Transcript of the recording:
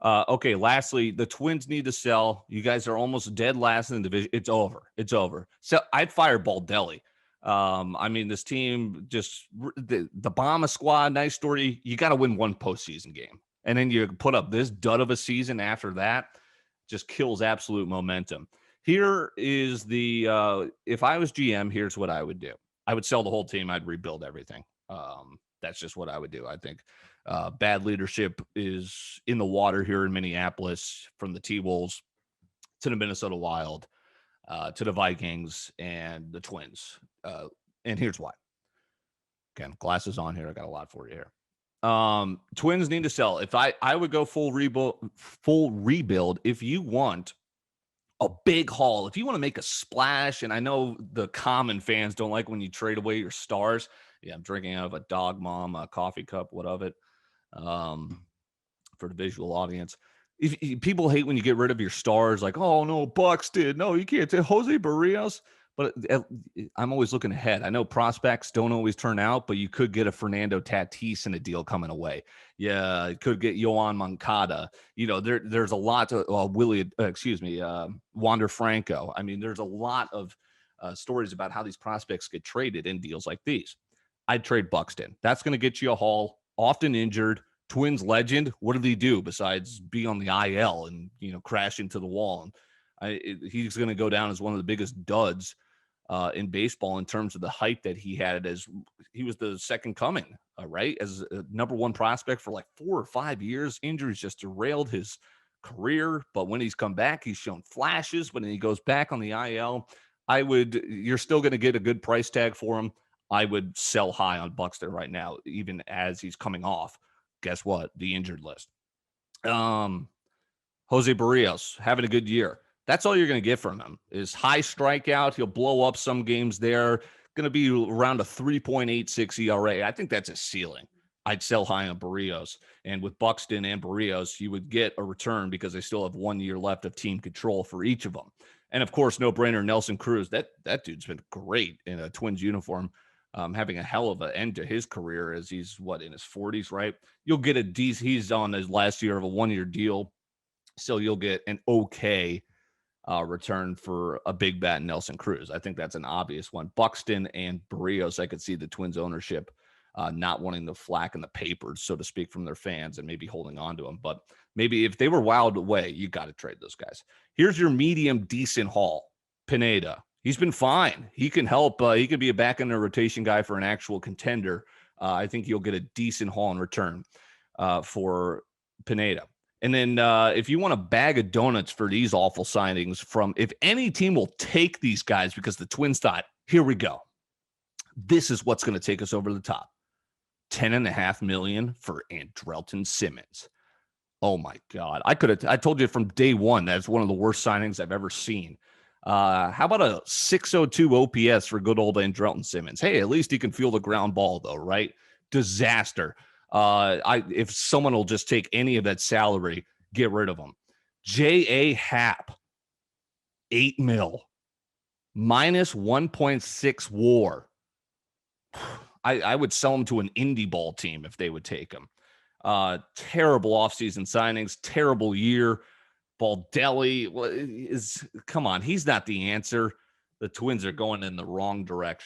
Okay, lastly, the Twins need to sell. You guys are almost dead last in the division. It's over. It's over. So I'd fire Baldelli. I mean, this team just the Bomber squad, nice story. You got to win one postseason game. And then you put up this dud of a season after that, just kills absolute momentum. Here is if I was GM, here's what I would do. I would sell the whole team. I'd rebuild everything. That's just what I would do. I think bad leadership is in the water here in Minneapolis, from the T-Wolves to the Minnesota Wild, to the Vikings and the Twins. And here's why. Again, glasses on here. I got a lot for you here. Twins need to sell. If I would go full rebuild. If you want a big haul, if you want to make a splash, and I know the common fans don't like when you trade away your stars. Yeah, I'm drinking out of a Dog Mom coffee cup. What of it? For the visual audience. If people hate when you get rid of your stars, like, oh no, Buxton, no, you can't take Jose Barrios. But I'm always looking ahead. I know prospects don't always turn out, but you could get a Fernando Tatis in a deal coming away. Yeah, you could get Yohan Moncada. You know, there's a lot to Wander Franco. I mean, there's a lot of stories about how these prospects get traded in deals like these. I'd trade Buxton. That's going to get you a haul. Often injured, Twins legend. What did he do besides be on the IL and crash into the wall? And he's going to go down as one of the biggest duds in baseball in terms of the hype that he had, as he was the second coming, right? As a number one prospect for like 4 or 5 years. Injuries just derailed his career. But when he's come back, he's shown flashes. When he goes back on the IL, you're still going to get a good price tag for him. I would sell high on Buxton right now, even as he's coming off, guess what? The injured list. Jose Barrios having a good year. That's all you're going to get from him is high strikeout. He'll blow up some games there. Going to be around a 3.86 ERA. I think that's a ceiling. I'd sell high on Barrios. And with Buxton and Barrios, you would get a return because they still have 1 year left of team control for each of them. And of course, no brainer, Nelson Cruz. That dude's been great in a Twins uniform. Having a hell of an end to his career as he's in his 40s, right? You'll get he's on his last year of a 1 year deal. So you'll get an okay return for a big bat Nelson Cruz. I think that's an obvious one. Buxton and Barrios, I could see the Twins ownership not wanting the flack in the papers, so to speak, from their fans and maybe holding on to them. But maybe if they were wild away, you got to trade those guys. Here's your medium decent haul. Pineda. He's been fine. He can help. He could be a back in the rotation guy for an actual contender. I think you'll get a decent haul in return for Pineda. And then if you want a bag of donuts for these awful signings if any team will take these guys because the Twins thought, here we go. This is what's going to take us over the top. $10.5 million for Andrelton Simmons. Oh my God. I told you from day one, that's one of the worst signings I've ever seen. How about a 602 OPS for good old Andrelton Simmons? Hey, at least he can feel the ground ball though, right? Disaster. If someone will just take any of that salary, get rid of him. J.A. Happ, $8 million, minus 1.6 WAR. I would sell him to an indie ball team if they would take him. Terrible offseason signings, terrible year. Baldelli come on, he's not the answer. The Twins are going in the wrong direction.